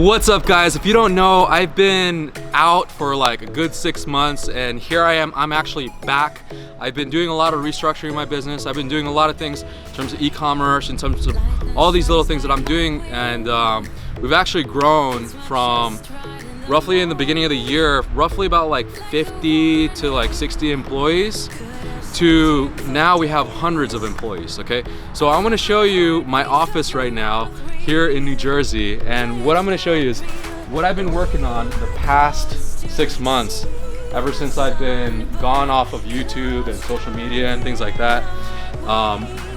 What's up, guys? If you don't know, I've been out for like a good 6 months, and here I am. I'm actually back. I've been doing a lot of restructuring my business. I've been doing a lot of things in terms of e-commerce, in terms of all these little things that I'm doing, and we've actually grown from roughly in the beginning of the year, roughly about like 50 to like 60 employees, to now we have hundreds of employees. Okay, so I'm going to show you my office right now here in New Jersey, and what I'm going to show you is what I've been working on the past 6 months, ever since I've been gone off of YouTube and social media and things like that.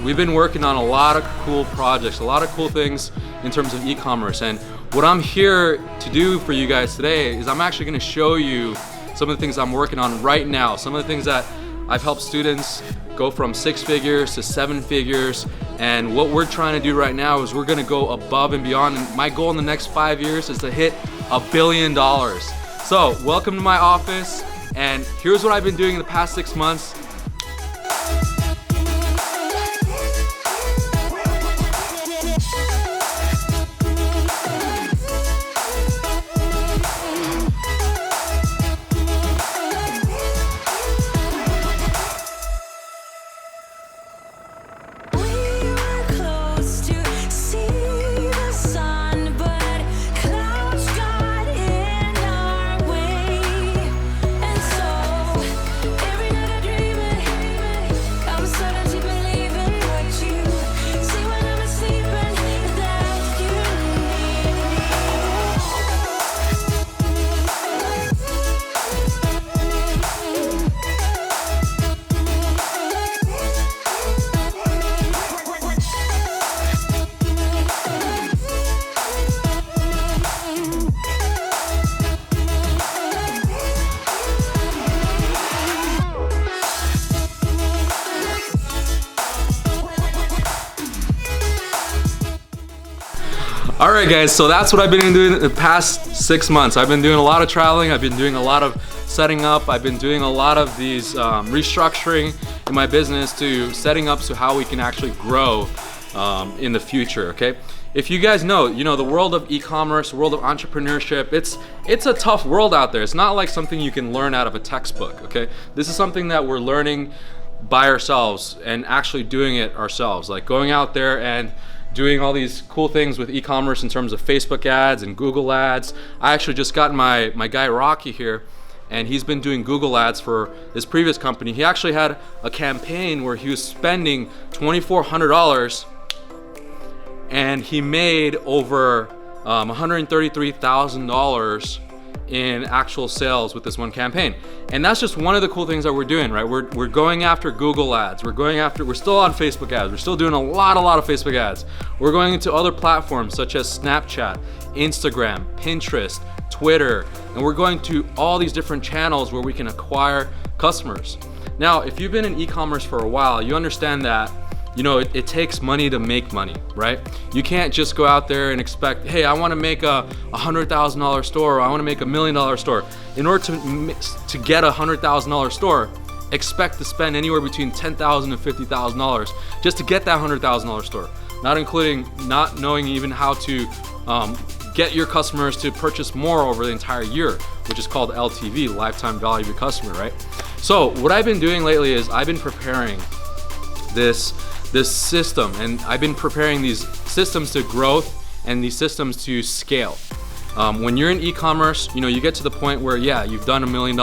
We've been working on a lot of cool projects, a lot of cool things in terms of e-commerce, and what I'm here to do for you guys today is I'm actually going to show you some of the things I'm working on right now, some of the things that I've helped students go from 6 figures to 7 figures, and what we're trying to do right now is we're gonna go above and beyond, and my goal in the next 5 years is to hit $1 billion. So welcome to my office, and here's what I've been doing in the past 6 months. Alright guys, so that's what I've been doing the past 6 months. I've been doing a lot of traveling, I've been doing a lot of setting up, I've been doing a lot of these restructuring in my business to setting up so how we can actually grow in the future, okay? If you guys know, the world of e-commerce, world of entrepreneurship, it's a tough world out there. It's not like something you can learn out of a textbook, okay? This is something that we're learning by ourselves and actually doing it ourselves, like going out there and doing all these cool things with e-commerce in terms of Facebook ads and Google ads. I actually just got my guy Rocky here, and he's been doing Google ads for his previous company. He actually had a campaign where he was spending $2,400 and he made over $133,000 in actual sales with this one campaign. And that's just one of the cool things that we're doing, right? We're going after Google ads, we're still on Facebook ads, we're still doing a lot of Facebook ads. We're going into other platforms such as Snapchat, Instagram, Pinterest, Twitter, and we're going to all these different channels where we can acquire customers. Now, if you've been in e-commerce for a while, you understand that it takes money to make money, right? You can't just go out there and expect, hey, I want to make a $100,000 store, or I want to make $1 million store. In order to get a $100,000 store, expect to spend anywhere between $10,000 and $50,000 just to get that $100,000 store. Not knowing even how to get your customers to purchase more over the entire year, which is called LTV, lifetime value of your customer, right? So what I've been doing lately is I've been preparing this system, and I've been preparing these systems to growth and these systems to scale. When you're in e-commerce, you get to the point where, yeah, you've done $1 million,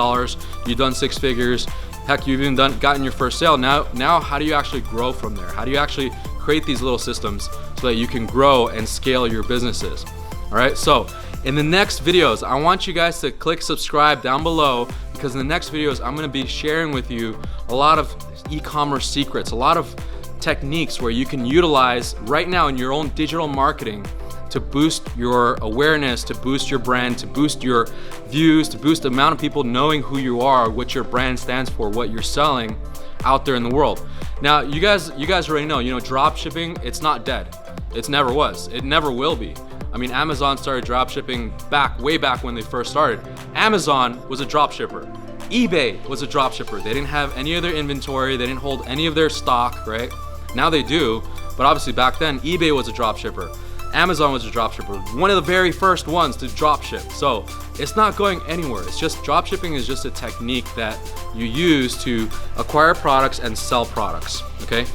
you've done 6 figures, heck, you've even gotten your first sale. Now how do you actually grow from there? How do you actually create these little systems so that you can grow and scale your businesses? All right, so in the next videos, I want you guys to click subscribe down below, because in the next videos, I'm gonna be sharing with you a lot of e-commerce secrets, a lot of techniques where you can utilize right now in your own digital marketing to boost your awareness, to boost your brand, to boost your views, to boost the amount of people knowing who you are, what your brand stands for, what you're selling out there in the world. Now, you guys already know, drop shipping, it's not dead. It never was. It never will be. I mean, Amazon started drop shipping way back when they first started. Amazon was a drop shipper. eBay was a drop shipper. They didn't have any of their inventory. They didn't hold any of their stock, right? Now they do, but obviously back then, eBay was a drop shipper. Amazon was a dropshipper, one of the very first ones to dropship. So it's not going anywhere. It's just dropshipping is just a technique that you use to acquire products and sell products, okay?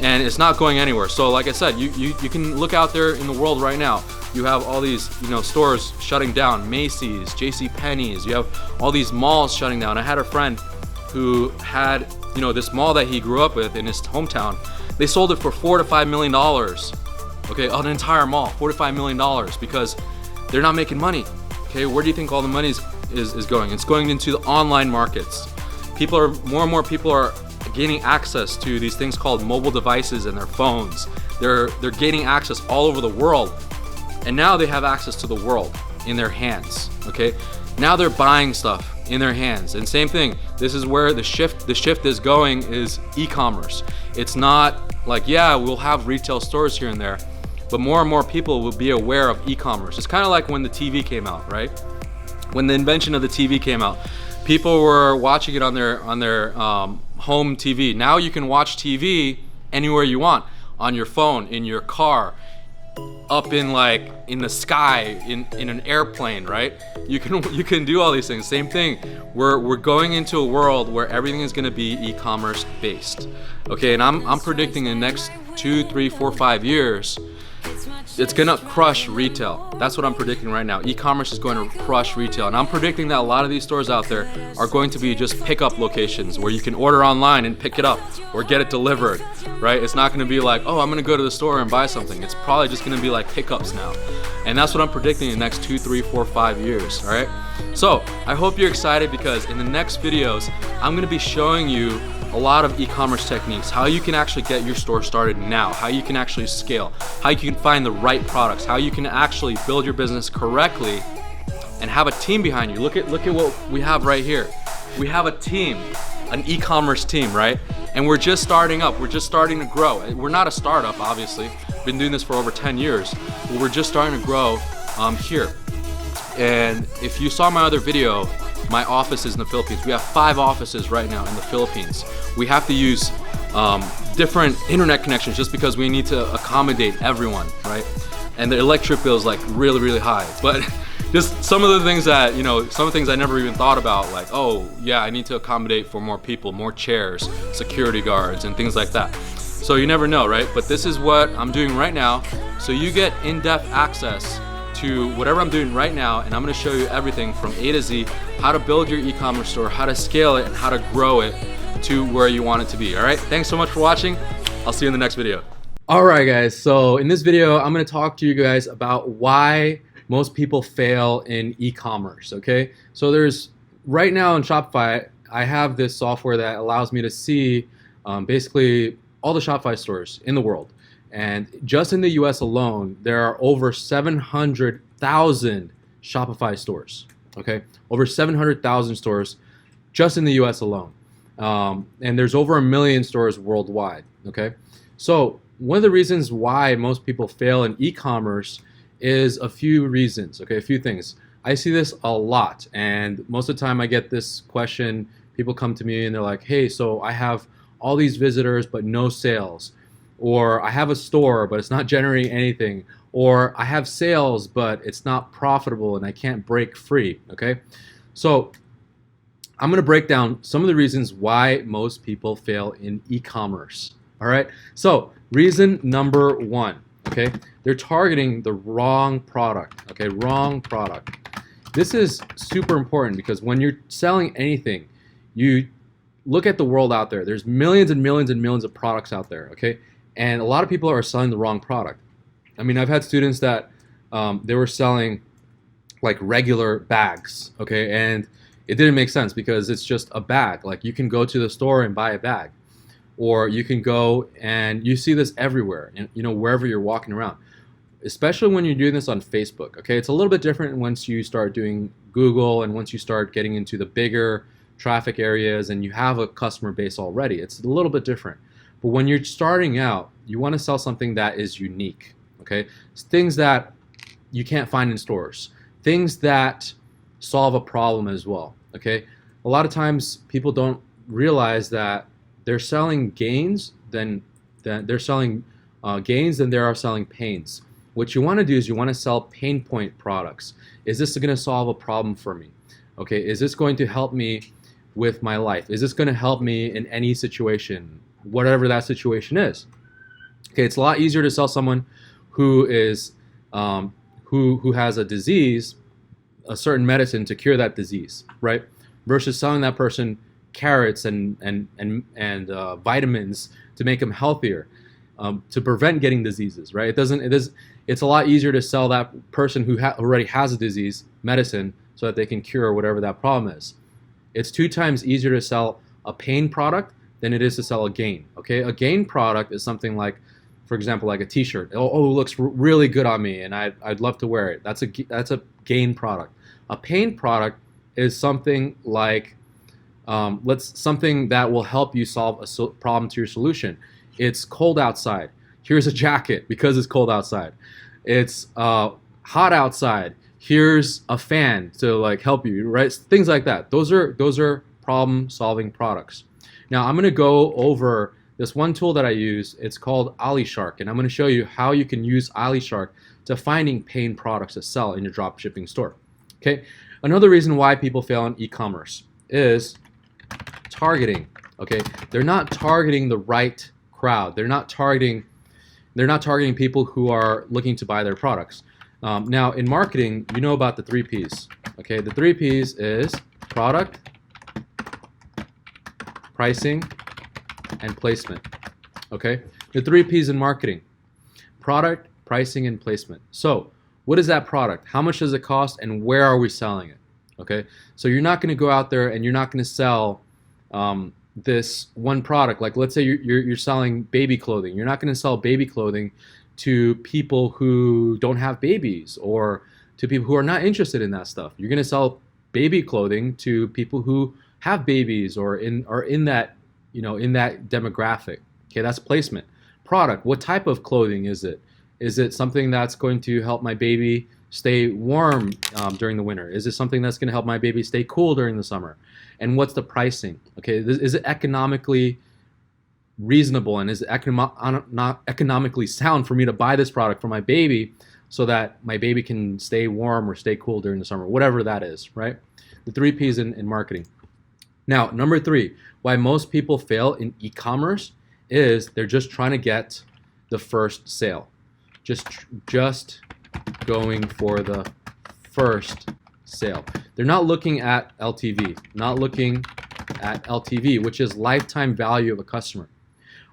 And it's not going anywhere. So like I said, you can look out there in the world right now. You have all these, stores shutting down, Macy's, JCPenney's, you have all these malls shutting down. I had a friend who had, this mall that he grew up with in his hometown. They sold it for $4 to $5 million. Okay, an entire mall, $4 to $5 million, because they're not making money. Okay, where do you think all the money is going? It's going into the online markets. More and more people are gaining access to these things called mobile devices and their phones. They're gaining access all over the world, and now they have access to the world in their hands. Okay, now they're buying stuff in their hands. And same thing, this is where the shift is going, is e-commerce. It's not like, yeah, we'll have retail stores here and there, but more and more people will be aware of e-commerce. It's kind of like when the TV came out, right? When the invention of the TV came out, people were watching it on their home TV. Now you can watch TV anywhere you want, on your phone, in your car, up in the sky, in an airplane, right? You can do all these things. Same thing. We're going into a world where everything is going to be e-commerce based. Okay, and I'm predicting in the next 2, 3, 4, 5 years, it's gonna crush retail. That's what I'm predicting right now. E-commerce is going to crush retail, and I'm predicting that a lot of these stores out there are going to be just pickup locations where you can order online and pick it up or get it delivered, right? It's not gonna be like, oh, I'm gonna go to the store and buy something. It's probably just gonna be like pickups now. And that's what I'm predicting in the next 2, 3, 4, 5 years, all right? So I hope you're excited, because in the next videos, I'm gonna be showing you a lot of e-commerce techniques, how you can actually get your store started now, how you can actually scale, how you can find the right products, how you can actually build your business correctly and have a team behind you. Look at what we have right here. We have a team, an e-commerce team, right? And we're just starting up, we're just starting to grow. We're not a startup, obviously. Been doing this for over 10 years, but we're just starting to grow here. And if you saw my other video, my office is in the Philippines. We have 5 offices right now in the Philippines. We have to use different internet connections just because we need to accommodate everyone, right? And the electric bill is like really, really high. But just some of the things that, some of the things I never even thought about, like, oh yeah, I need to accommodate for more people, more chairs, security guards, and things like that. So you never know, right? But this is what I'm doing right now. So you get in-depth access to whatever I'm doing right now, and I'm gonna show you everything from A to Z, how to build your e-commerce store, how to scale it, and how to grow it to where you want it to be. All right, thanks so much for watching. I'll see you in the next video. All right, guys, so in this video, I'm gonna talk to you guys about why most people fail in e-commerce, okay? So there's, right now in Shopify, I have this software that allows me to see basically all the Shopify stores in the world. And just in the US alone, there are over 700,000 Shopify stores, okay? Over 700,000 stores just in the US alone. And there's over 1 million stores worldwide, okay? So one of the reasons why most people fail in e-commerce is a few reasons, okay? A few things. I see this a lot, and most of the time I get this question. People come to me and they're like, hey, so I have all these visitors but no sales. Or I have a store, but it's not generating anything. Or I have sales, but it's not profitable and I can't break free, okay? So I'm gonna break down some of the reasons why most people fail in e-commerce, all right? So reason number 1, okay? They're targeting the wrong product, okay? Wrong product. This is super important because when you're selling anything, you look at the world out there. There's millions and millions and millions of products out there, okay? And a lot of people are selling the wrong product. I mean, I've had students that they were selling like regular bags, okay? And it didn't make sense because it's just a bag. Like you can go to the store and buy a bag. Or you can go, and you see this everywhere, wherever you're walking around. Especially when you're doing this on Facebook, okay? It's a little bit different once you start doing Google and once you start getting into the bigger traffic areas and you have a customer base already. It's a little bit different. But when you're starting out, you want to sell something that is unique, okay? It's things that you can't find in stores, things that solve a problem as well, okay? A lot of times people don't realize that they're selling gains, then they are selling pains. What you want to do is you want to sell pain point products. Is this going to solve a problem for me? Okay, is this going to help me with my life? Is this going to help me in any situation, whatever that situation is? Okay, it's a lot easier to sell someone who is who has a disease, a certain medicine to cure that disease, right? Versus selling that person carrots and vitamins to make them healthier, to prevent getting diseases, right? It's a lot easier to sell that person who already has a disease medicine so that they can cure whatever that problem is. It's 2 times easier to sell a pain product than it is to sell a gain. Okay, a gain product is something like, for example, like a T-shirt. Oh, it looks really good on me, and I'd love to wear it. That's a gain product. A pain product is something like something that will help you solve a problem to your solution. It's cold outside. Here's a jacket because it's cold outside. It's hot outside. Here's a fan to like help you, right? Things like that. Those are problem-solving products. Now I'm going to go over this one tool that I use. It's called AliShark, and I'm going to show you how you can use AliShark to finding pain products to sell in your drop shipping store. Okay. Another reason why people fail in e-commerce is targeting. Okay, they're not targeting the right crowd. They're not targeting people who are looking to buy their products. Now in marketing, you know about the 3 Ps. Okay, the 3 Ps is product, pricing, and placement. Okay, the 3 Ps in marketing: product, pricing, and placement. So what is that product? How much does it cost, and where are we selling it? Okay, so you're not going to go out there and you're not going to sell this one product. Like let's say you're selling baby clothing. You're not going to sell baby clothing to people who don't have babies or to people who are not interested in that stuff. You're going to sell baby clothing to people who have babies or are in that, in that demographic. Okay, that's placement. Product: what type of clothing is it? Is it something that's going to help my baby stay warm during the winter? Is it something that's going to help my baby stay cool during the summer? And what's the pricing? Okay, is it economically reasonable, and is it not economically sound for me to buy this product for my baby so that my baby can stay warm or stay cool during the summer, whatever that is, right? The 3 Ps in marketing. Now, number 3, why most people fail in e-commerce is they're just trying to get the first sale. Just going for the first sale. They're not looking at LTV, which is lifetime value of a customer.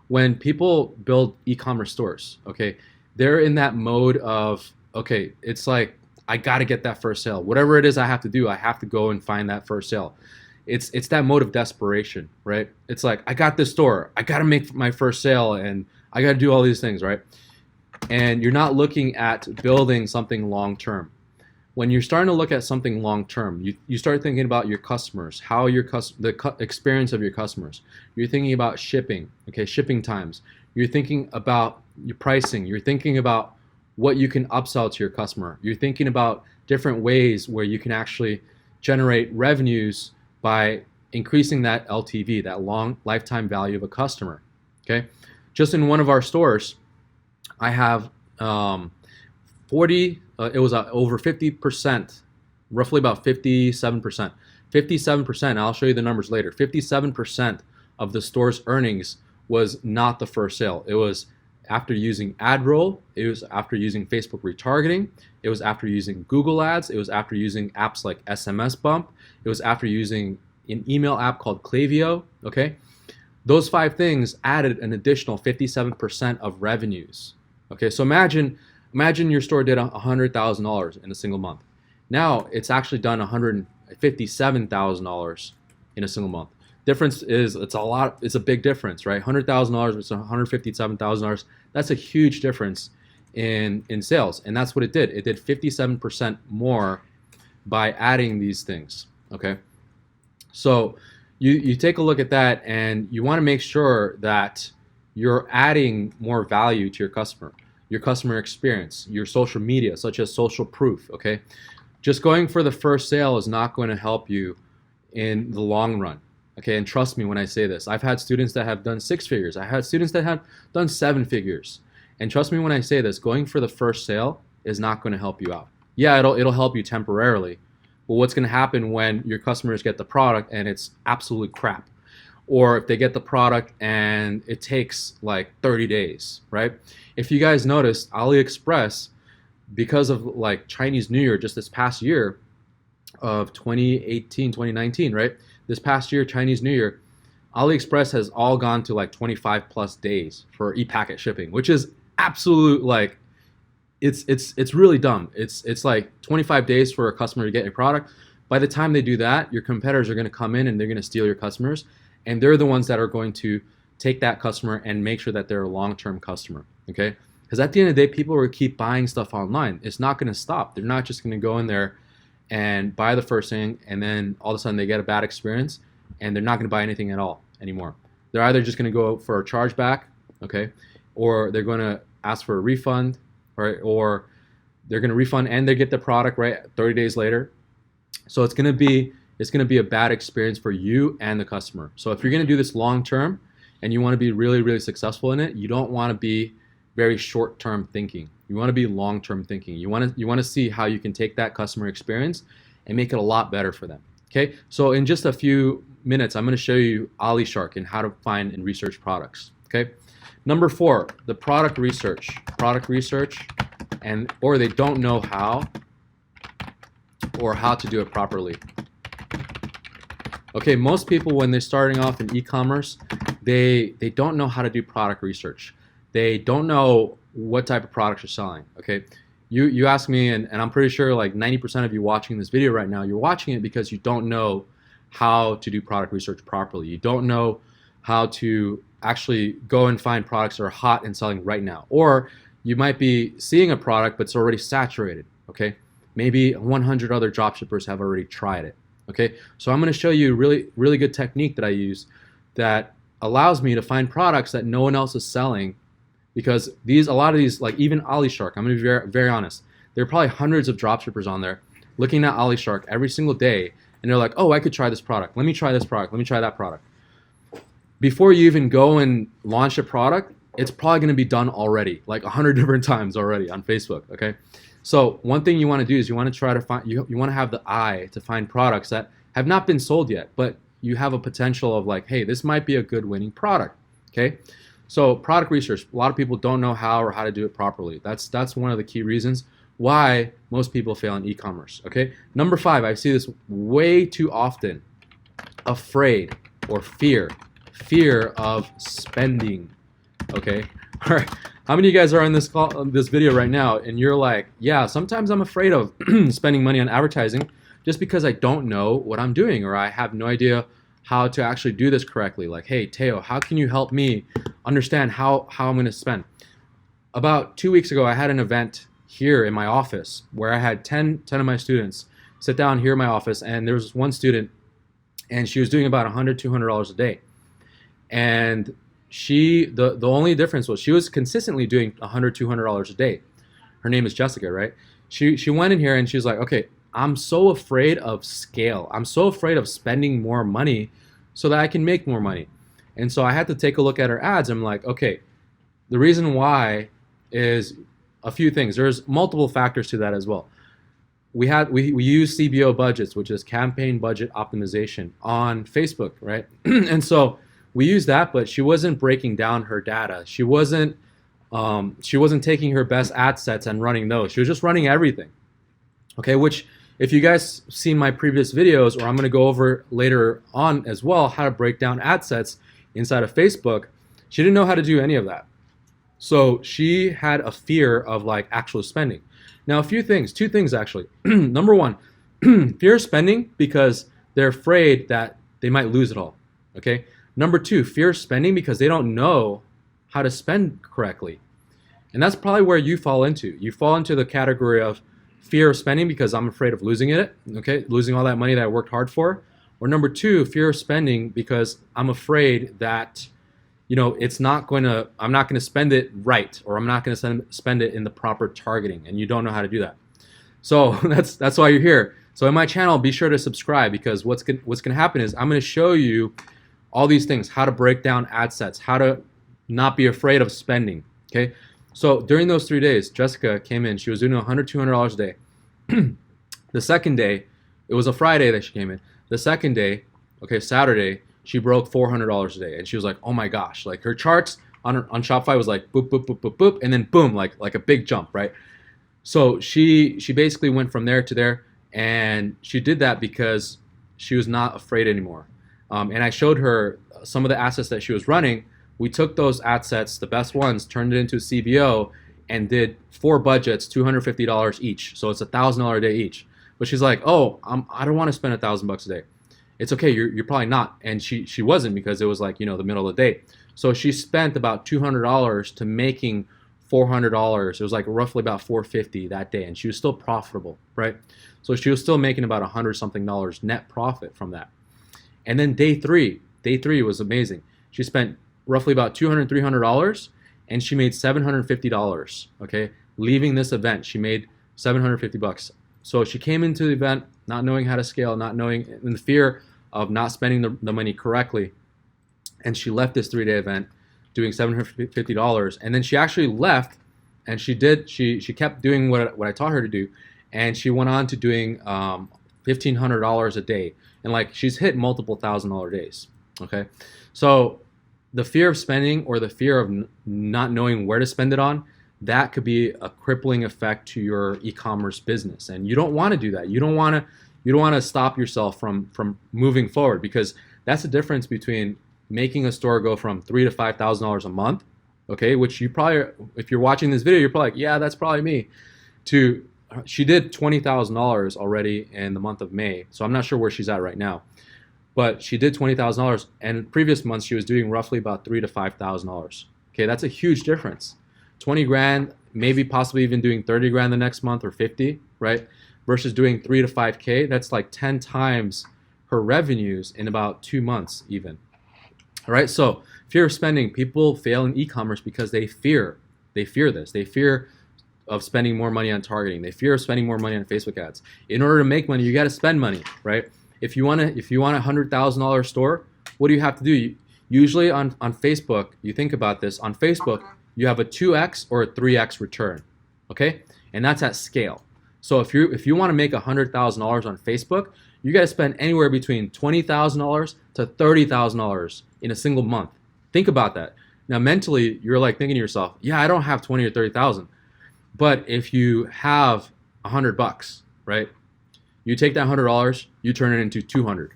When people build e-commerce stores, okay, they're in that mode of, okay, it's like, I got to get that first sale. Whatever it is I have to do, I have to go and find that first sale. It's that mode of desperation, right? It's like, I got this store, I got to make my first sale, and I got to do all these things, right? And you're not looking at building something long-term. When you're starting to look at something long-term, you start thinking about your customers, the experience of your customers. You're thinking about shipping, okay, shipping times. You're thinking about your pricing. You're thinking about what you can upsell to your customer. You're thinking about different ways where you can actually generate revenues by increasing that LTV, that long lifetime value of a customer, okay? Just in one of our stores, I have over 50%, roughly about 57%. 57%, I'll show you the numbers later. 57% of the store's earnings was not the first sale. It was after using AdRoll, it was after using Facebook retargeting, it was after using Google Ads, it was after using apps like SMS Bump, it was after using an email app called Klaviyo, okay? Those 5 things added an additional 57% of revenues. Okay, so imagine your store did $100,000 in a single month. Now it's actually done $157,000 in a single month. Difference is it's a big difference, right? $100,000 versus $157,000. That's a huge difference in sales, and that's what it did. It did 57% more by adding these things. Okay, so you take a look at that, and you want to make sure that you're adding more value to your customer experience, your social media, such as social proof, okay? Just going for the first sale is not going to help you in the long run, okay? And trust me when I say this. I've had students that have done 6 figures. I had students that have done 7 figures. And trust me when I say this, going for the first sale is not going to help you out. Yeah, it'll help you temporarily. But what's going to happen when your customers get the product and it's absolute crap? Or if they get the product and it takes like 30 days, right? If you guys noticed, AliExpress, because of like Chinese New Year just this past year of 2018, 2019, right? This past year, Chinese New Year, AliExpress has all gone to like 25 plus days for e-packet shipping, which is absolute like, it's really dumb. It's like 25 days for a customer to get your product. By the time they do that, your competitors are going to come in and they're going to steal your customers, and they're the ones that are going to take that customer and make sure that they're a long-term customer, okay? Because at the end of the day, people will keep buying stuff online. It's not going to stop. They're not just going to go in there and buy the first thing, and then all of a sudden they get a bad experience, and they're not going to buy anything at all anymore. They're either just going to go for a chargeback, okay, or they're going to ask for a refund, right? Or they're going to refund and they get the product right 30 days later. So it's going to be a bad experience for you and the customer. So if you're going to do this long term and you want to be really, really successful in it, you don't want to be very short term thinking. You want to be long term thinking. You want to see how you can take that customer experience and make it a lot better for them. Okay, so in just a few minutes, I'm going to show you AliShark and how to find and research products. Okay, number 4, the product research, or they don't know how or how to do it properly. Okay, most people when they're starting off in e-commerce, they don't know how to do product research. They don't know what type of products you're selling. Okay, you ask me, and I'm pretty sure like 90% of you watching this video right now, you're watching it because you don't know how to do product research properly. You don't know how to actually go and find products that are hot and selling right now. Or you might be seeing a product but it's already saturated. Okay, maybe 100 other dropshippers have already tried it. Okay, so I'm going to show you a really good technique that I use that allows me to find products that no one else is selling, because a lot of these, like even AliShark, I'm going to be very, very honest, there are probably hundreds of dropshippers on there looking at AliShark every single day, and they're like, oh, I could try this product. Let me try this product. Let me try that product. Before you even go and launch a product, it's probably going to be done already, like 100 different times already on Facebook. Okay, so one thing you want to do is you want to try to find, you want to have the eye to find products that have not been sold yet, but you have a potential of like, hey, this might be a good winning product. Okay, so product research, a lot of people don't know how or how to do it properly. That's one of the key reasons why most people fail in e-commerce. Okay, number 5, I see this way too often: afraid or fear of spending. Okay, all right. How many of you guys are on this video right now and you're like, yeah, sometimes I'm afraid of spending money on advertising just because I don't know what I'm doing, or I have no idea how to actually do this correctly. Like, hey, Teo, how can you help me understand how I'm going to spend? About 2 weeks ago, I had an event here in my office where I had 10 of my students sit down here in my office, and there was one student, and she was doing about $100, $200 a day. And the only difference was she was consistently doing $100, $200 a day. Her name is Jessica, right? She went in here and she was like, okay, I'm so afraid of scale. I'm so afraid of spending more money so that I can make more money. And so I had to take a look at her ads. I'm like, okay, the reason why is a few things. There's multiple factors to that as well. We use CBO budgets, which is campaign budget optimization, on Facebook, right? And so we use that, but she wasn't breaking down her data. She wasn't taking her best ad sets and running those. She was just running everything. Okay, which if you guys seen my previous videos, or I'm going to go over later on as well, how to break down ad sets inside of Facebook, she didn't know how to do any of that. So she had a fear of like actual spending. Now, two things actually. Number 1, fear of spending because they're afraid that they might lose it all. Okay. Number 2, fear of spending because they don't know how to spend correctly. And that's probably where you fall into. You fall into the category of fear of spending because I'm afraid of losing it, okay, losing all that money that I worked hard for. Or number 2, fear of spending because I'm afraid that, you know, I'm not gonna spend it right, or I'm not gonna spend it in the proper targeting, and you don't know how to do that. So that's why you're here. So in my channel, be sure to subscribe, because what's gonna happen is I'm gonna show you all these things: how to break down ad sets, how to not be afraid of spending. Okay, So during those 3 days, Jessica came in. She was doing $100, $200 a day. The second day, it was a Friday that she came in. The second day, okay, Saturday, she broke $400 a day, and she was like, "Oh my gosh!" Like her charts on Shopify was like boop boop boop boop boop, and then boom, like a big jump, right? So she basically went from there to there, and she did that because she was not afraid anymore. And I showed her some of the assets that she was running. We took those assets, the best ones, turned it into a CBO, and did 4 budgets, $250 each. So it's $1,000 a day each. But she's like, "Oh, I don't want to spend $1,000 a day." It's okay, you're probably not. And she wasn't, because it was like, the middle of the day. So she spent about $200 to making $400. It was like roughly about $450 that day, and she was still profitable, right? So she was still making about $100 something net profit from that. And then day three was amazing. She spent roughly about $200, $300, and she made $750. Okay, leaving this event, she made $750. So she came into the event not knowing how to scale, not knowing, in the fear of not spending the money correctly, and she left this 3-day event doing $750. And then she actually left, and she kept doing what I taught her to do, and she went on to doing $1,500 a day, and like she's hit multiple $1,000 days. Okay, so the fear of spending, or the fear of not knowing where to spend it on, that could be a crippling effect to your e-commerce business, and you don't want to do that. You don't want to stop yourself from moving forward, because that's the difference between making a store go from $3,000 to $5,000 a month, okay, which you probably, if you're watching this video, you're probably like, yeah, that's probably me, to she did $20,000 already in the month of May, so I'm not sure where she's at right now, but she did $20,000, and in previous months she was doing roughly about $3,000 to $5,000. Okay, that's a huge difference. 20 grand, maybe possibly even doing 30 grand the next month, or 50, right? Versus doing 3 to 5K, that's like 10 times her revenues in about 2 months even. All right, so fear of spending. People fail in e-commerce because they fear this. They fear of spending more money on targeting. They fear of spending more money on Facebook ads. In order to make money, you got to spend money, right? If you want a $100,000 store, what do you have to do? Usually on Facebook, you think about this, on Facebook, you have a 2x or a 3x return, okay? And that's at scale. So if you want to make $100,000 on Facebook, you got to spend anywhere between $20,000 to $30,000 in a single month. Think about that. Now mentally, you're like thinking to yourself, yeah, I don't have 20 or 30,000. But if you have $100, right? You take that $100, you turn it into 200.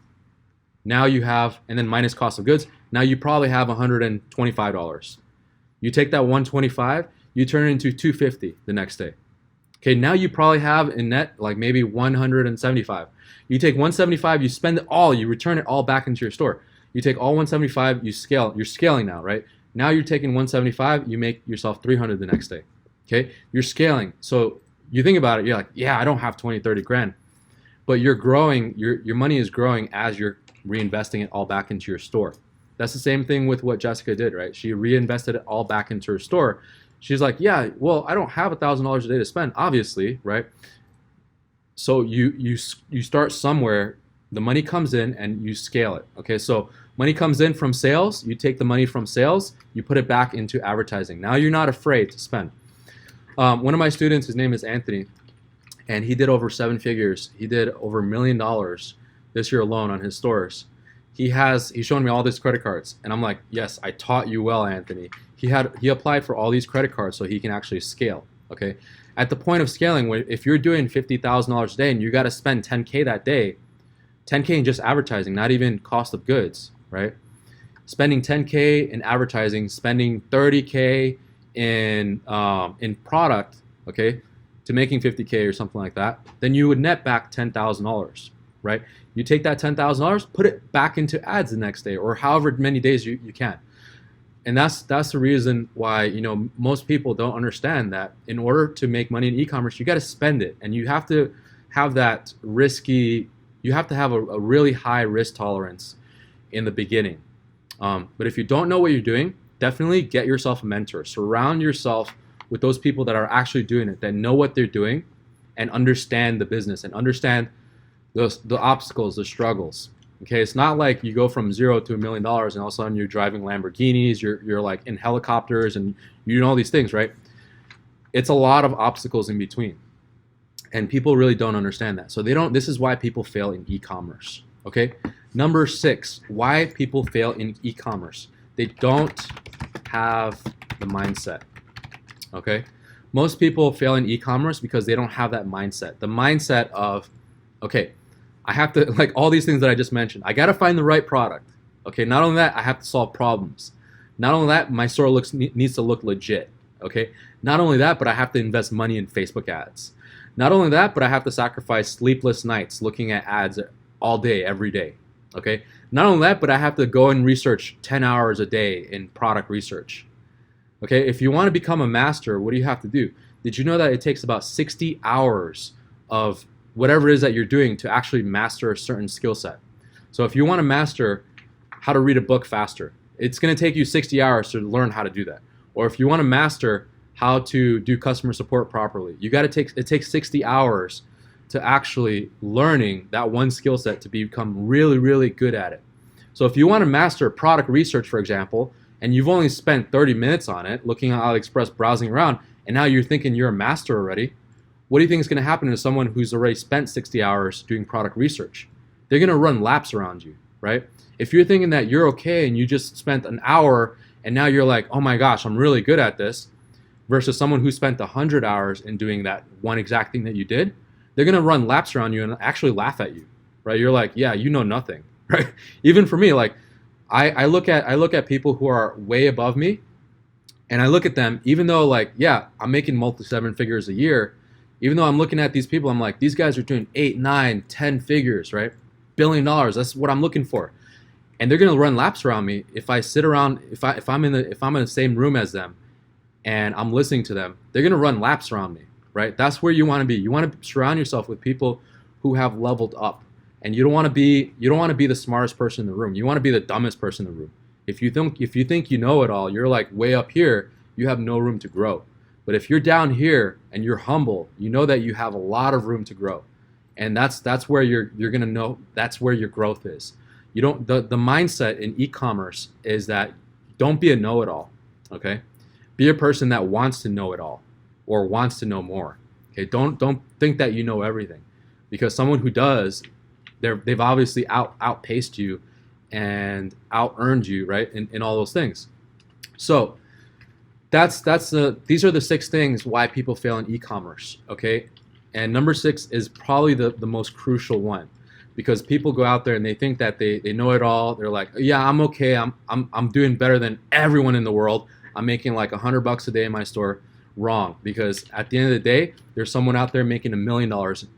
Now you have, and then minus cost of goods, now you probably have $125. You take that 125, you turn it into 250 the next day. Okay, now you probably have in net like maybe 175. You take 175, you spend it all, you return it all back into your store. You take all 175, you scale, you're scaling now, right? Now you're taking 175, you make yourself 300 the next day. Okay, you're scaling. So you think about it, you're like, yeah, I don't have 20, 30 grand. But you're growing, your money is growing as you're reinvesting it all back into your store. That's the same thing with what Jessica did, right? She reinvested it all back into her store. She's like, yeah, well, I don't have $1,000 a day to spend, obviously, right? So you start somewhere, the money comes in, and you scale it. Okay, so money comes in from sales, you take the money from sales, you put it back into advertising. Now you're not afraid to spend. One of my students, his name is Anthony, and he did over 7 figures. He did over $1 million this year alone on his stores. He's showing me all these credit cards, and I'm like, yes, I taught you well, Anthony. He applied for all these credit cards so he can actually scale. Okay, at the point of scaling, if you're doing $50,000 a day and you got to spend 10K that day, 10K in just advertising, not even cost of goods, right? Spending 10K in advertising, spending 30K in product, okay, to making 50K or something like that, then you would net back $10,000, right? You take that $10,000, put it back into ads the next day, or however many days you can. And that's the reason why, most people don't understand that in order to make money in e-commerce, you got to spend it, and you have to have that you have to have a really high risk tolerance in the beginning. But if you don't know what you're doing, definitely get yourself a mentor. Surround yourself with those people that are actually doing it, that know what they're doing and understand the business and understand the obstacles, the struggles. Okay, it's not like you go from $0 to $1 million and all of a sudden you're driving Lamborghinis, you're like in helicopters and you're doing all these things, right? it's a lot of obstacles in between. And people really don't understand that. So this is why people fail in e-commerce. Okay. Number 6, why people fail in e-commerce. They don't have the mindset. Okay. Most people fail in e-commerce because they don't have that mindset. The mindset of, okay, I have to, like all these things that I just mentioned, I got to find the right product. Okay. Not only that, I have to solve problems. Not only that, my store needs to look legit. Okay. Not only that, but I have to invest money in Facebook ads. Not only that, but I have to sacrifice sleepless nights looking at ads all day, every day. Okay. Not only that, but I have to go and research 10 hours a day in product research. Okay. If you want to become a master, what do you have to do? Did you know that it takes about 60 hours of whatever it is that you're doing to actually master a certain skill set? So if you want to master how to read a book faster, it's going to take you 60 hours to learn how to do that. Or if you want to master how to do customer support properly, it takes 60 hours to actually learning that one skill set to become really, really good at it. So if you want to master product research, for example, and you've only spent 30 minutes on it, looking at AliExpress, browsing around, and now you're thinking you're a master already, what do you think is going to happen to someone who's already spent 60 hours doing product research? They're going to run laps around you, right? If you're thinking that you're okay and you just spent an hour and now you're like, oh my gosh, I'm really good at this, versus someone who spent 100 hours in doing that one exact thing that you did, they're going to run laps around you and actually laugh at you, right? You're like, yeah, you know nothing, right? Even for me, like I look at people who are way above me, and I look at them, even though like, yeah, I'm making multi-7 figures a year, even though I'm looking at these people, I'm like, these guys are doing 8, 9, 10 figures, right? $1 billion. That's what I'm looking for. And they're going to run laps around me if I sit around, if I'm in the same room as them and I'm listening to them, they're going to run laps around me, right? That's where you want to be. You want to surround yourself with people who have leveled up. And you don't want to be the smartest person in the room. You want to be the dumbest person in the room. If you think you know it all, you're like way up here, you have no room to grow. But if you're down here and you're humble, you know that you have a lot of room to grow. And that's where you're going to know, that's where your growth is. You don't the mindset in e-commerce is that don't be a know-it-all, okay? Be a person that wants to know it all or wants to know more. Okay? Don't think that you know everything, because someone who does, they've obviously outpaced you and out-earned you, right? In all those things. So these are the 6 things why people fail in e-commerce, okay? And number 6 is probably the most crucial one, because people go out there and they think that they know it all. They're like, yeah, I'm okay. I'm doing better than everyone in the world. I'm making like $100 a day in my store. Wrong, because at the end of the day, there's someone out there making $1 million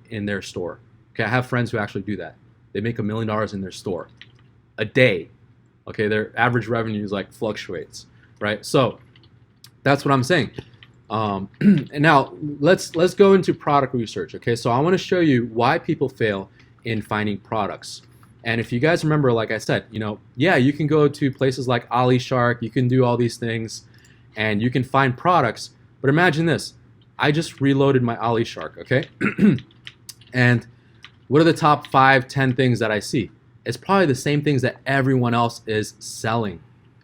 in their store. Okay, I have friends who actually do that. They make $1 million in their store a day. Okay, their average revenue is like fluctuates, right? So that's what I'm saying. And now let's go into product research. Okay, so I want to show you why people fail in finding products. And if you guys remember, like I said, yeah, you can go to places like AliShark, you can do all these things, and you can find products. But imagine this: I just reloaded my AliShark, okay? And what are the top 5, 10 things that I see? It's probably the same things that everyone else is selling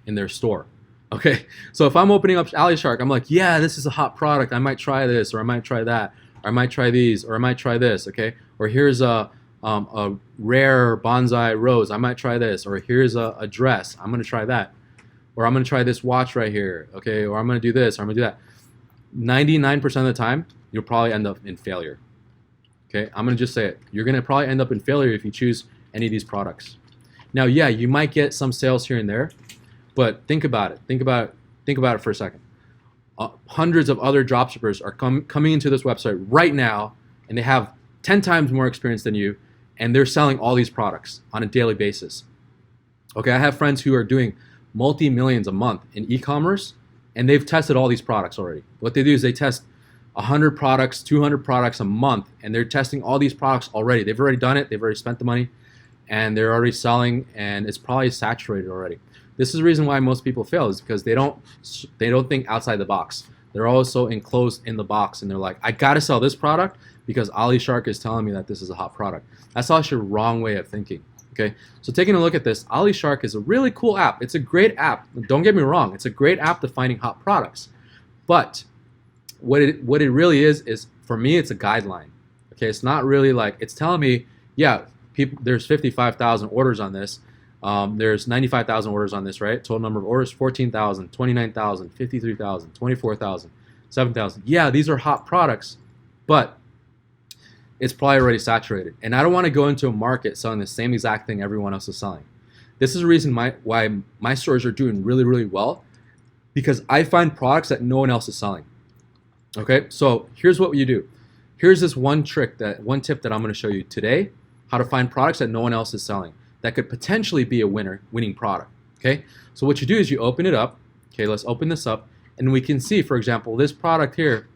in their store. Okay, so if I'm opening up AliShark, I'm like, yeah, this is a hot product. I might try this, or I might try that, or I might try these, or I might try this. Okay, or here's a rare bonsai rose. I might try this, or here's a dress. I'm gonna try that, or I'm gonna try this watch right here. Okay, or I'm gonna do this, or I'm gonna do that. 99% of the time, you'll probably end up in failure. Okay, I'm gonna just say it. You're gonna probably end up in failure if you choose any of these products. Now, yeah, you might get some sales here and there, but think about it. Think about it for a second. Hundreds of other dropshippers are coming into this website right now, and they have 10 times more experience than you, and they're selling all these products on a daily basis. Okay, I have friends who are doing multi-millions a month in e-commerce, and they've tested all these products already. What they do is they test 100 products, 200 products a month, and they're testing all these products already. They've already done it. They've already spent the money, and they're already selling, and it's probably saturated already. This is the reason why most people fail, is because they don't think outside the box. They're always so enclosed in the box, and they're like, I gotta sell this product because AliShark is telling me that this is a hot product. That's actually a wrong way of thinking. Okay, so taking a look at this, AliShark is a really cool app. It's a great app. Don't get me wrong. It's a great app to finding hot products. But what it really is for me, it's a guideline. Okay, it's not really like it's telling me, yeah, there's 55,000 orders on this. There's 95,000 orders on this, right? Total number of orders 14,000, 29,000, 53,000, 24,000, 7,000. Yeah, these are hot products, but it's probably already saturated. And I don't want to go into a market selling the same exact thing everyone else is selling. This is the reason why my stores are doing really, really well, because I find products that no one else is selling. Okay, so here's what you do. Here's this one tip that I'm going to show you today, how to find products that no one else is selling that could potentially be a winning product. Okay, so what you do is you open it up. Okay, let's open this up, and we can see, for example, this product here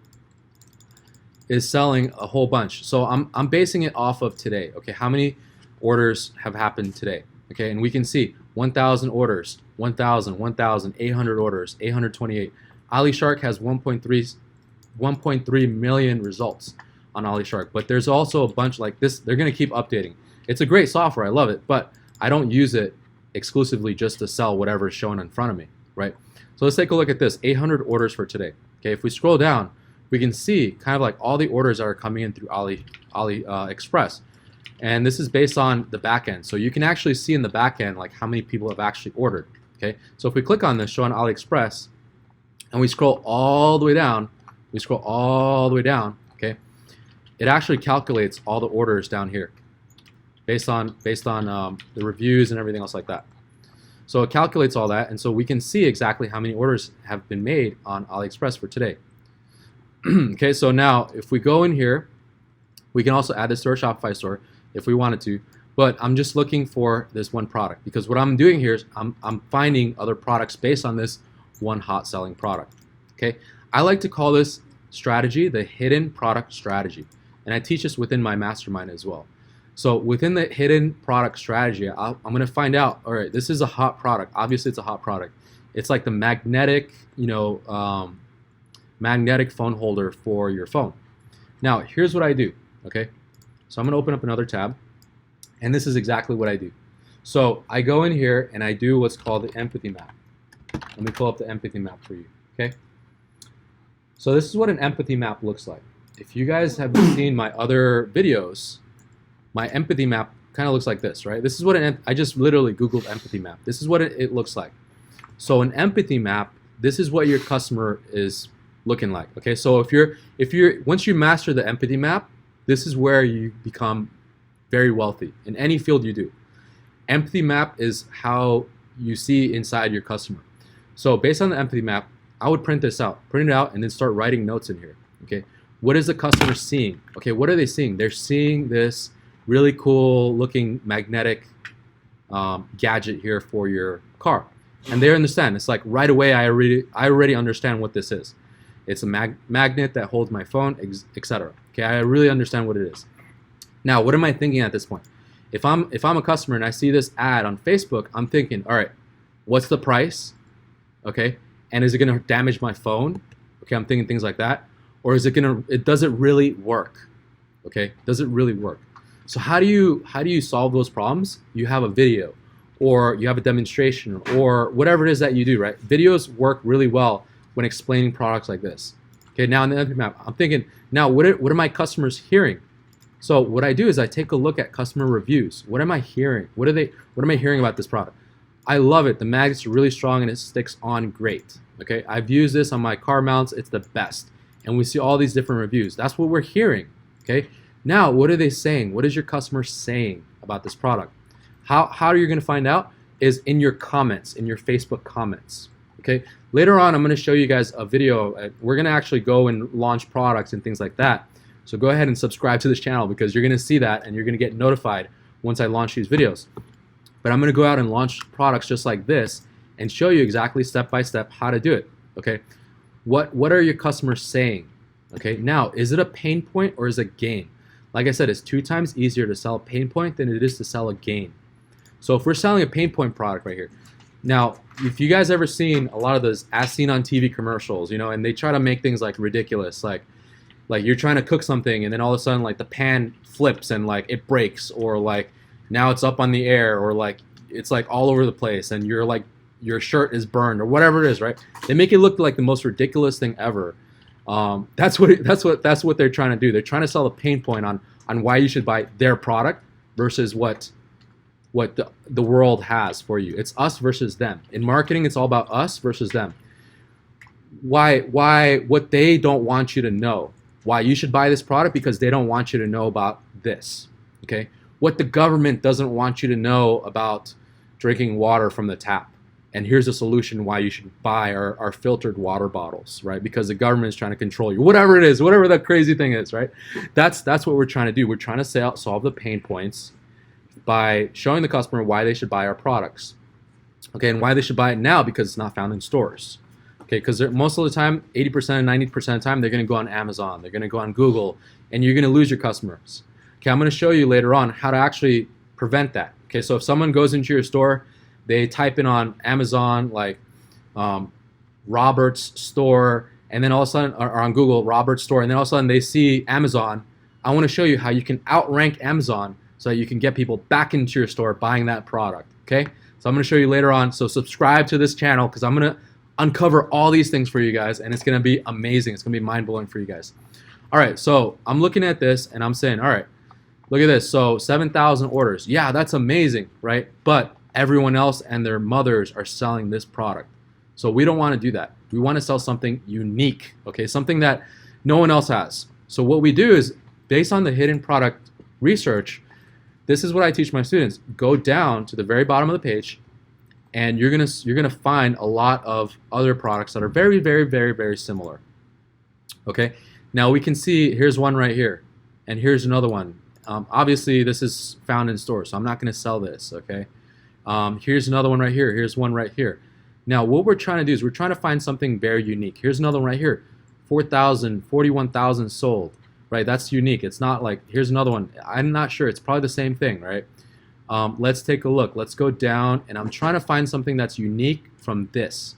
is selling a whole bunch. So I'm basing it off of today. Okay, how many orders have happened today? Okay, and we can see 1,000 orders, 1,000, 1,000, 800 orders, 828. AliShark has 1.3 million results on AliShark, but there's also a bunch like this. They're going to keep updating. It's a great software. I love it, but I don't use it exclusively just to sell whatever is shown in front of me, right? So let's take a look at this. 800 orders for today. Okay, if we scroll down, we can see kind of like all the orders that are coming in through AliExpress. And this is based on the back end. So you can actually see in the back end like how many people have actually ordered. Okay, so if we click on this, show on AliExpress, and we scroll all the way down, okay, it actually calculates all the orders down here based on the reviews and everything else like that. So it calculates all that, and so we can see exactly how many orders have been made on AliExpress for today. Okay, so now if we go in here, we can also add this to our Shopify store if we wanted to, but I'm just looking for this one product, because what I'm doing here is I'm finding other products based on this one hot selling product. Okay, I like to call this strategy the hidden product strategy, and I teach this within my mastermind as well. So within the hidden product strategy, I'm going to find out, all right, this is a hot product. Obviously, it's a hot product. It's like the magnetic, magnetic phone holder for your phone. Now, here's what I do, okay? So I'm going to open up another tab, and this is exactly what I do. So I go in here, and I do what's called the empathy map. Let me pull up the empathy map for you, okay? So this is what an empathy map looks like. If you guys have seen my other videos, my empathy map kind of looks like this, right? This is what I just literally Googled empathy map. This is what it looks like. So an empathy map, this is what your customer is looking like. Okay, so if you're once you master the empathy map, this is where you become very wealthy in any field you do. Empathy map is how you see inside your customer. So based on the empathy map, I would print this out, print it out, and then start writing notes in here. Okay, what is the customer seeing? Okay, what are they seeing? They're seeing this really cool looking magnetic gadget here for your car, and they understand. It's like right away I already understand what this is. It's a magnet that holds my phone, etc. Okay, I really understand what it is. Now, what am I thinking at this point? If I'm a customer and I see this ad on Facebook, I'm thinking, all right, what's the price? Okay, and is it going to damage my phone? Okay, I'm thinking things like that. Or is does it really work? Okay, does it really work? So how do you solve those problems? You have a video, or you have a demonstration, or whatever it is that you do, right? Videos work really well when explaining products like this. Okay, now in the empathy map, I'm thinking, now what are my customers hearing? So what I do is I take a look at customer reviews. What am I hearing? What am I hearing about this product? I love it. The magnet's really strong and it sticks on great. Okay, I've used this on my car mounts. It's the best. And we see all these different reviews. That's what we're hearing. Okay, now what are they saying? What is your customer saying about this product? How are you going to find out? Is in your comments, in your Facebook comments. Okay, later on I'm going to show you guys a video. We're going to actually go and launch products and things like that. So go ahead and subscribe to this channel, because you're going to see that and you're going to get notified once I launch these videos. But I'm going to go out and launch products just like this and show you exactly step by step how to do it. Okay, what are your customers saying? Okay, now is it a pain point or is it a gain? Like I said, it's 2 times easier to sell a pain point than it is to sell a gain. So if we're selling a pain point product right here, now if you guys ever seen a lot of those as seen on TV commercials, and they try to make things like ridiculous, like you're trying to cook something and then all of a sudden like the pan flips and like it breaks, or like now it's up on the air, or like it's like all over the place and you're like your shirt is burned or whatever it is, right? They make it look like the most ridiculous thing ever. That's what they're trying to do. They're trying to sell a pain point on why you should buy their product versus what the world has for you. It's us versus them. In marketing, it's all about us versus them. Why what they don't want you to know. Why you should buy this product, because they don't want you to know about this. Okay? What the government doesn't want you to know about drinking water from the tap. And here's a solution why you should buy our filtered water bottles, right? Because the government is trying to control you. Whatever it is, whatever that crazy thing is, right? That's what we're trying to do. We're trying to solve the pain points by showing the customer why they should buy our products. Okay, and why they should buy it now, because it's not found in stores. Okay, because most of the time, 80% and 90% of the time, they're going to go on Amazon, they're going to go on Google, and you're going to lose your customers. Okay, I'm going to show you later on how to actually prevent that. Okay, so if someone goes into your store, they type in on Amazon like Robert's store, and then all of a sudden, or on Google, Robert's store, and then all of a sudden they see Amazon. I want to show you how you can outrank Amazon so that you can get people back into your store buying that product. Okay, so I'm going to show you later on. So subscribe to this channel, because I'm going to uncover all these things for you guys, and it's going to be amazing. It's going to be mind-blowing for you guys. All right, so I'm looking at this and I'm saying, all right, look at this. So 7,000 orders. Yeah, that's amazing, right? But everyone else and their mothers are selling this product. So we don't want to do that. We want to sell something unique, okay? Something that no one else has. So what we do is, based on the hidden product research, this is what I teach my students. Go down to the very bottom of the page, and you're gonna find a lot of other products that are very, very, very, very similar. Okay. Now we can see, here's one right here, and here's another one. Obviously, this is found in stores, so I'm not going to sell this. Okay. Here's another one right here. Here's one right here. Now, what we're trying to do is we're trying to find something very unique. Here's another one right here. 4,000, 41,000 sold. Right, that's unique. It's not like, here's another one. I'm not sure. It's probably the same thing, right? Let's take a look. Let's go down, and I'm trying to find something that's unique from this.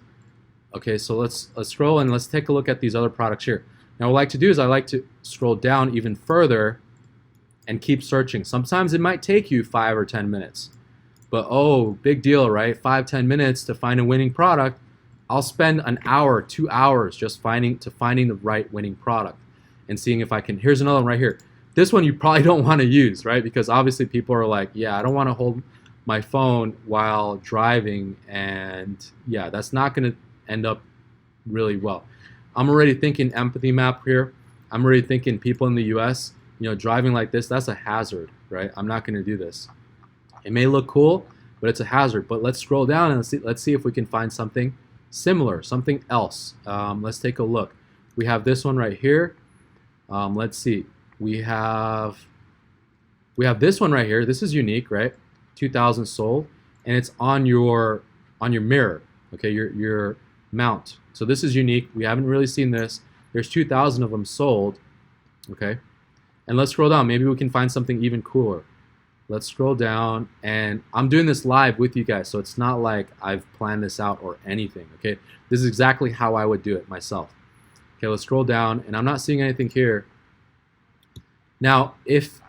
Okay, so let's scroll and let's take a look at these other products here. Now, what I like to do is I like to scroll down even further and keep searching. Sometimes it might take you 5 or 10 minutes, but oh, big deal, right? 5, 10 minutes to find a winning product. I'll spend an hour, 2 hours just finding the right winning product and seeing if I can. Here's another one right here. This one you probably don't want to use, right? Because obviously people are like, yeah, I don't want to hold my phone while driving, and yeah, that's not going to end up really well. I'm already thinking empathy map here. I'm already thinking people in the US, driving like this, that's a hazard, right? I'm not going to do this. It may look cool, but it's a hazard. But let's scroll down and let's see if we can find something similar, something else. Let's take a look. We have this one right here. Let's see. We have this one right here. This is unique, right? 2,000 sold, and it's on your mirror. Okay, your mount. So this is unique. We haven't really seen this. There's 2,000 of them sold. Okay, and let's scroll down. Maybe we can find something even cooler. Let's scroll down, and I'm doing this live with you guys, so it's not like I've planned this out or anything. Okay, this is exactly how I would do it myself. Okay, let's scroll down, and I'm not seeing anything here. Now, if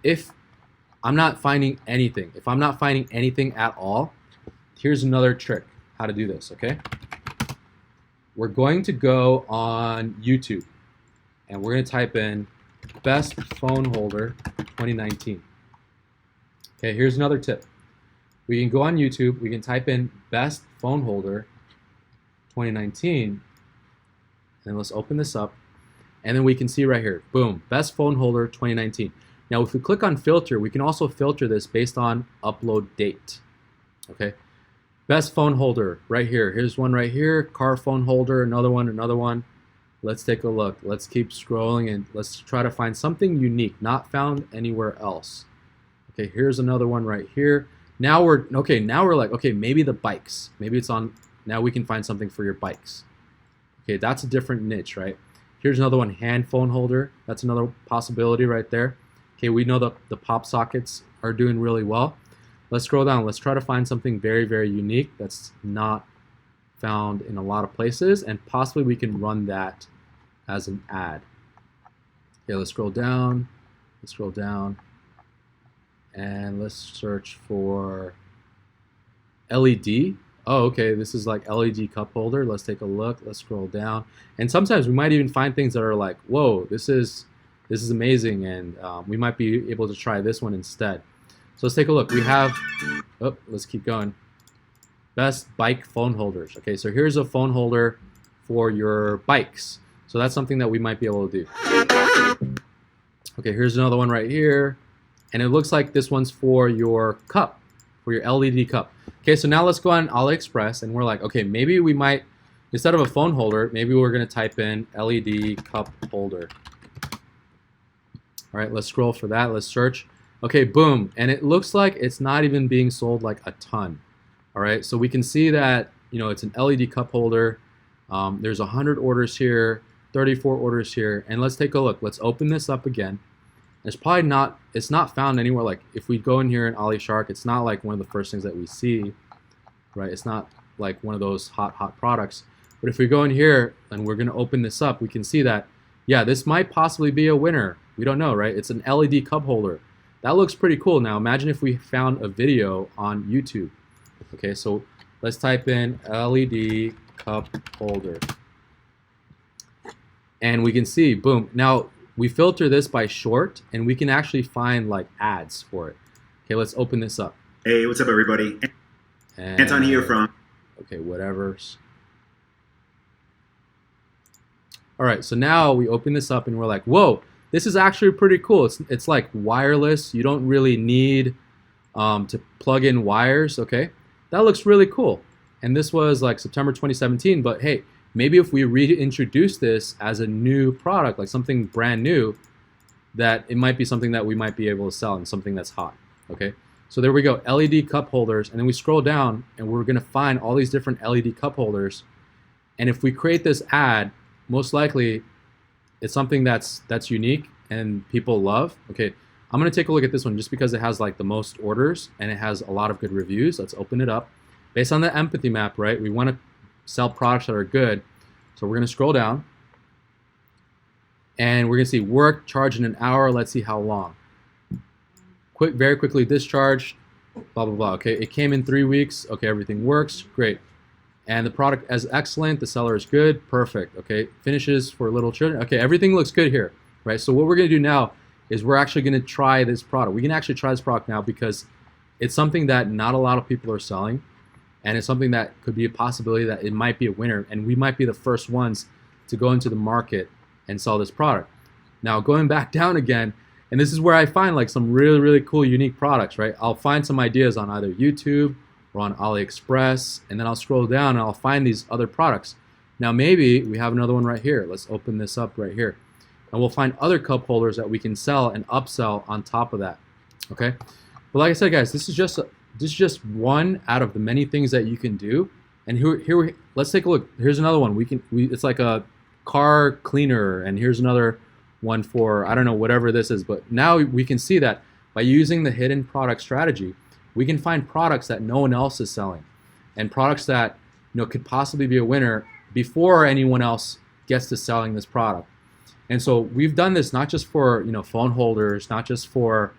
I'm not finding anything, if I'm not finding anything at all, here's another trick how to do this, okay? We're going to go on YouTube, and we're going to type in best phone holder 2019. Okay, here's another tip. We can go on YouTube, we can type in best phone holder 2019, and let's open this up. And then we can see right here, boom, best phone holder 2019. Now, if we click on filter, we can also filter this based on upload date. Okay, best phone holder right here. Here's one right here, car phone holder, another one, another one. Let's take a look. Let's keep scrolling and let's try to find something unique, not found anywhere else. Okay, here's another one right here. Now we're like, okay, maybe the bikes. Maybe it's on, now we can find something for your bikes. Okay, that's a different niche, right? Here's another one, hand phone holder. That's another possibility right there. Okay, we know that the pop sockets are doing really well. Let's scroll down. Let's try to find something very, very unique that's not found in a lot of places, and possibly we can run that as an ad. Okay, let's scroll down. Let's scroll down. And let's search for LED. oh, okay, this is like LED cup holder. Let's take a look. Let's scroll down. And sometimes we might even find things that are like, whoa, this is amazing, and we might be able to try this one instead. So let's take a look. We have, oh, let's keep going. Best bike phone holders. Okay, so here's a phone holder for your bikes. So that's something that we might be able to do. Okay, here's another one right here. And it looks like this one's for your cup, for your LED cup. Okay, so now let's go on AliExpress, and we're like, okay, maybe we might, instead of a phone holder, maybe we're gonna type in LED cup holder. All right, let's scroll for that, let's search. Okay, boom, and it looks like it's not even being sold like a ton. All right, so we can see that, you know, it's an LED cup holder. There's 100 orders here, 34 orders here, and let's take a look. Let's open this up again. It's probably not, it's not found anywhere. Like if we go in here in AliShark, it's not like one of the first things that we see, right? It's not like one of those hot products. But if we go in here and we're gonna open this up, we can see that, yeah, this might possibly be a winner. We don't know, right? It's an LED cup holder. That looks pretty cool. Now imagine if we found a video on YouTube. Okay, so let's type in LED cup holder. And we can see, boom. Now, we filter this by short, and we can actually find like ads for it. Okay, let's open this up. Hey, what's up, everybody? And, Anton here from... Okay, whatever. All right, so now we open this up, and we're like, whoa, this is actually pretty cool. It's like wireless. You don't really need to plug in wires, okay? That looks really cool. And this was like September 2017, but hey, maybe if we reintroduce this as a new product, like something brand new, that it might be something that we might be able to sell and something that's hot, okay? So there we go, LED cup holders, and then we scroll down and we're gonna find all these different LED cup holders. And if we create this ad, most likely it's something that's unique and people love. Okay, I'm gonna take a look at this one just because it has like the most orders and it has a lot of good reviews. Let's open it up. Based on the empathy map, right, we wanna sell products that are good. So we're gonna scroll down and we're gonna see work, charge in an hour. Let's see how long. Very quickly discharged, blah, blah, blah. Okay, it came in 3 weeks. Okay, everything works, great. And the product is excellent, the seller is good, perfect. Okay, finishes for little children. Okay, everything looks good here, right? So what we're gonna do now is we're actually gonna try this product. We can actually try this product now because it's something that not a lot of people are selling. And it's something that could be a possibility that it might be a winner, and we might be the first ones to go into the market and sell this product. Now going back down again, and this is where I find like some really, really cool, unique products, right? I'll find some ideas on either YouTube or on AliExpress, and then I'll scroll down and I'll find these other products. Now maybe we have another one right here. Let's open this up right here. And we'll find other cup holders that we can sell and upsell on top of that, okay? But like I said, guys, this is just one out of the many things that you can do. And let's take a look. Here's another one. It's like a car cleaner, and here's another one for, I don't know, whatever this is. But now we can see that by using the hidden product strategy, we can find products that no one else is selling, and products that, you know, could possibly be a winner before anyone else gets to selling this product. And so we've done this not just for, you know, phone holders, not just for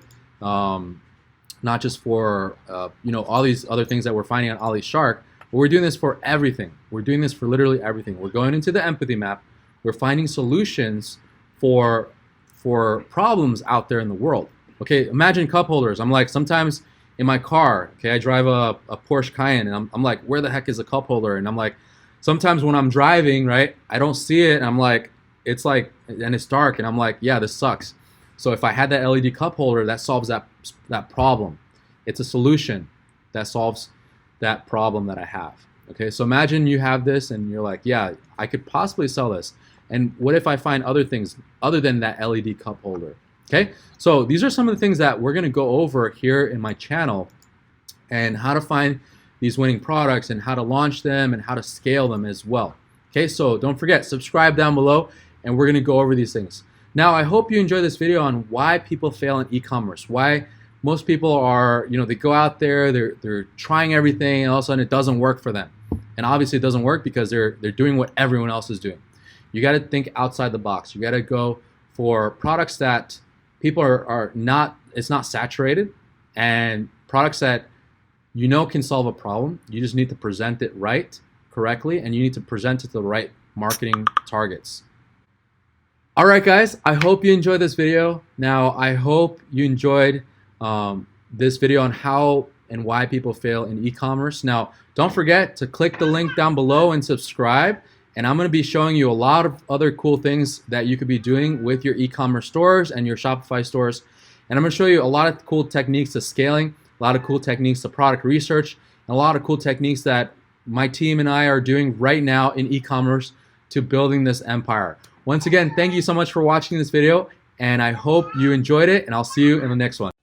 you know, all these other things that we're finding on AliShark, but we're doing this for everything. We're doing this for literally everything. We're going into the empathy map. We're finding solutions for problems out there in the world. Okay, imagine cup holders. I'm like, sometimes in my car, okay, I drive a Porsche Cayenne, and I'm like, where the heck is a cup holder? And I'm like, sometimes when I'm driving, right, I don't see it, and I'm like, it's like, and it's dark, and I'm like, yeah, this sucks. So if I had that LED cup holder, that solves that problem. It's a solution that solves that problem that I have. Okay, so imagine you have this and you're like, yeah, I could possibly sell this. And what if I find other things other than that LED cup holder? Okay, so these are some of the things that we're gonna go over here in my channel, and how to find these winning products and how to launch them and how to scale them as well. Okay, so don't forget, subscribe down below, and we're gonna go over these things. Now, I hope you enjoy this video on why people fail in e-commerce, why most people are, you know, they go out there, they're trying everything, and all of a sudden it doesn't work for them. And obviously it doesn't work because they're doing what everyone else is doing. You got to think outside the box. You got to go for products that people are not, it's not saturated, and products that you know can solve a problem. You just need to present it right, correctly, and you need to present it to the right marketing targets. All right, guys, I hope you enjoyed this video. Now, I hope you enjoyed this video on how and why people fail in e-commerce. Now, don't forget to click the link down below and subscribe. And I'm going to be showing you a lot of other cool things that you could be doing with your e-commerce stores and your Shopify stores. And I'm going to show you a lot of cool techniques to scaling, a lot of cool techniques to product research, and a lot of cool techniques that my team and I are doing right now in e-commerce to building this empire. Once again, thank you so much for watching this video, and I hope you enjoyed it, and I'll see you in the next one.